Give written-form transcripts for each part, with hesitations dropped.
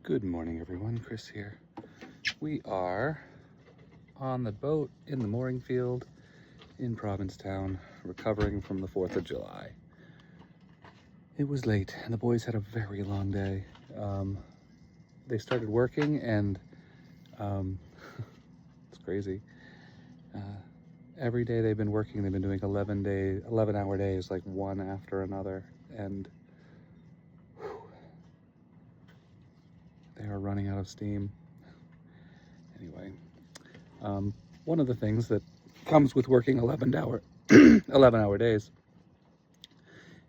Good morning, everyone. Chris here. We are on the boat in the mooring field in Provincetown, recovering from the 4th of July. It was late, and the boys had a very long day. They started working, and it's crazy. Every day they've been working, they've been doing 11-hour days, like one after another, and they are running out of steam. Anyway, one of the things that comes with working 11-hour days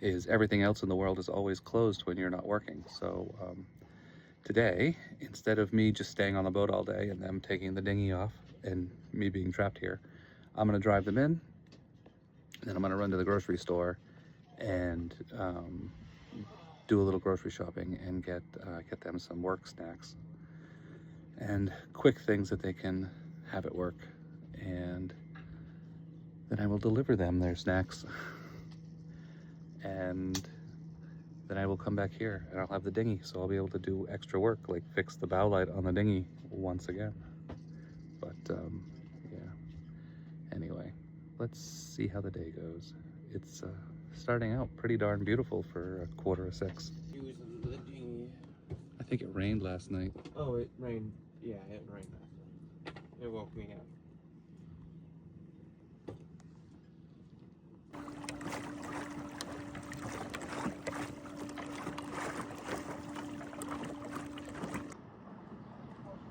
is everything else in the world is always closed when you're not working. So today, instead of me just staying on the boat all day and them taking the dinghy off and me being trapped here, I'm gonna drive them in, and then I'm gonna run to the grocery store and do a little grocery shopping and get them some work snacks and quick things that they can have at work, and then I will deliver them their snacks, and then I will come back here and I'll have the dinghy, so I'll be able to do extra work, like fix the bow light on the dinghy once again. But yeah, anyway, let's see how the day goes. It's starting out pretty darn beautiful for 5:45. I think it rained last night. Oh, it rained. Yeah, it rained last night. It woke me up.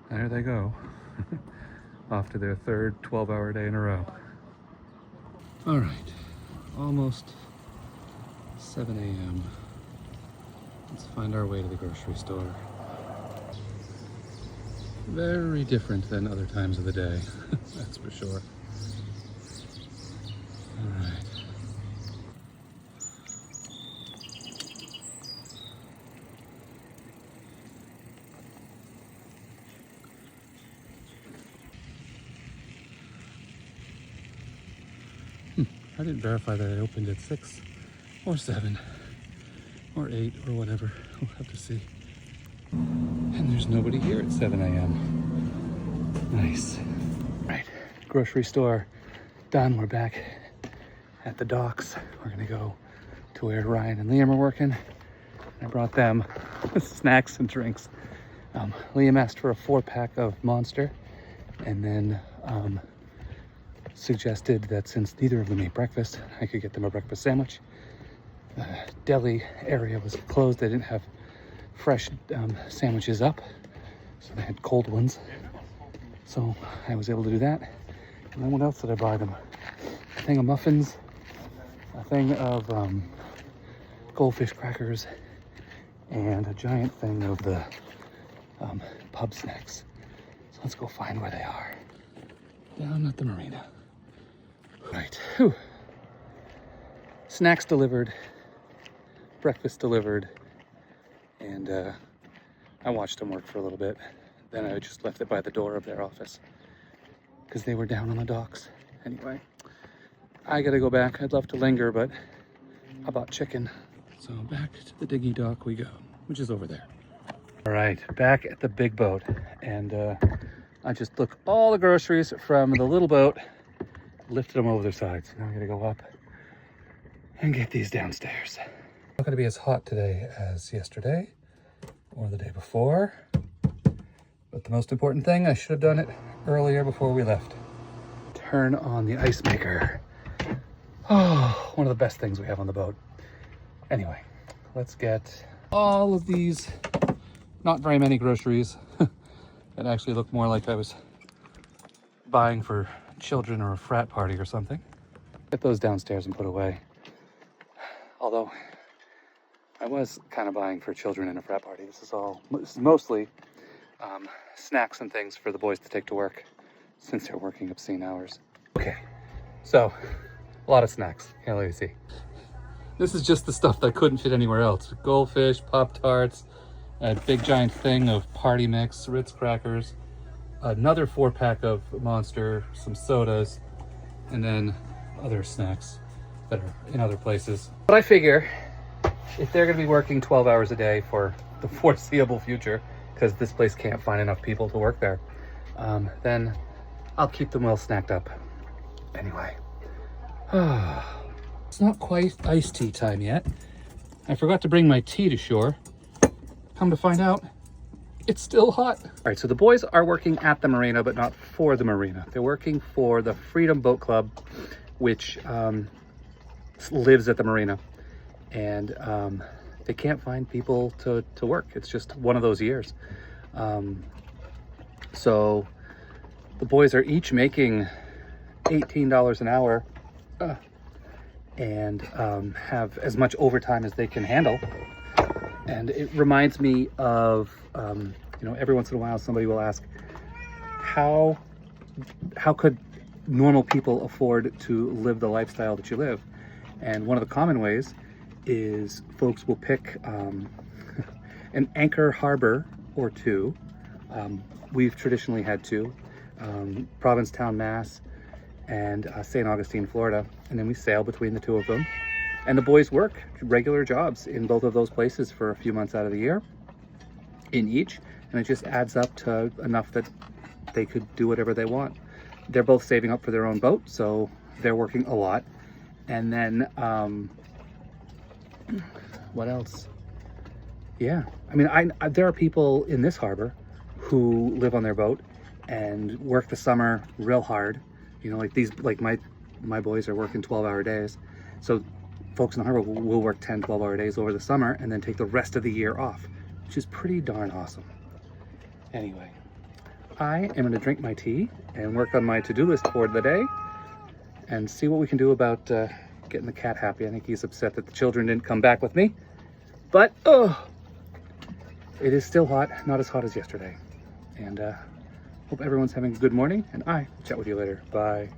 There they go. Off to their third 12-hour day in a row. All right, almost 7 a.m. Let's find our way to the grocery store. Very different than other times of the day, that's for sure. All right. I didn't verify that it opened at 6 or 7 or 8 or whatever. We'll have to see. And there's nobody here at 7 a.m. Nice. Right, grocery store done. We're back at the docks. We're gonna go to where Ryan and Liam are working. I brought them snacks and drinks. Liam asked for a 4-pack of Monster, and then suggested that since neither of them ate breakfast, I could get them a breakfast sandwich. The deli area was closed. They didn't have fresh sandwiches up, so they had cold ones. So I was able to do that. And then what else did I buy them? A thing of muffins, a thing of goldfish crackers, and a giant thing of the pub snacks. So let's go find where they are. Down at the marina. Right. Whew. Snacks delivered, breakfast delivered, and I watched them work for a little bit. Then I just left it by the door of their office because they were down on the docks. Anyway, I gotta go back. I'd love to linger, but I bought chicken. So back to the dinghy dock we go, which is over there. All right, back at the big boat, and I just took all the groceries from the little boat, lifted them over their sides. Now I gotta go up and get these downstairs. Not gonna be as hot today as yesterday or the day before, but the most important thing, I should have done it earlier before we left. Turn on the ice maker. Oh, one of the best things we have on the boat. Anyway, let's get all of these, not very many groceries. It actually looked more like I was buying for children or a frat party or something. Get those downstairs and put away. Although I was kind of buying for children in a frat party. This is mostly snacks and things for the boys to take to work since they're working obscene hours. Okay, so a lot of snacks. Can't let you see. This is just the stuff that couldn't fit anywhere else. Goldfish, Pop-Tarts, a big giant thing of party mix, Ritz crackers, another 4-pack of Monster, some sodas, and then other snacks that are in other places. But I figure if they're going to be working 12 hours a day for the foreseeable future, because this place can't find enough people to work there, then I'll keep them well snacked up. Anyway, it's not quite iced tea time yet. I forgot to bring my tea to shore. Come to find out, it's still hot. All right, so the boys are working at the marina, but not for the marina. They're working for the Freedom Boat Club, which lives at the marina. And they can't find people to work. It's just one of those years. So the boys are each making $18 an hour and have as much overtime as they can handle. And it reminds me of, you know, every once in a while somebody will ask, how could normal people afford to live the lifestyle that you live? And one of the common ways is folks will pick an anchor harbor or two. We've traditionally had two, Provincetown, Mass, and St. Augustine, Florida, and then we sail between the two of them. And the boys work regular jobs in both of those places for a few months out of the year in each, and it just adds up to enough that they could do whatever they want. They're both saving up for their own boat, so they're working a lot. And then what else? Yeah, I mean, there are people in this harbor who live on their boat and work the summer real hard. You know, like my boys are working 12-hour days. So folks in the harbor will work 10, 12-hour days over the summer and then take the rest of the year off, which is pretty darn awesome. Anyway, I am gonna drink my tea and work on my to-do list for the day and see what we can do about getting the cat happy. I think he's upset that the children didn't come back with me, but it is still hot, not as hot as yesterday. And hope everyone's having a good morning, and I will chat with you later. Bye.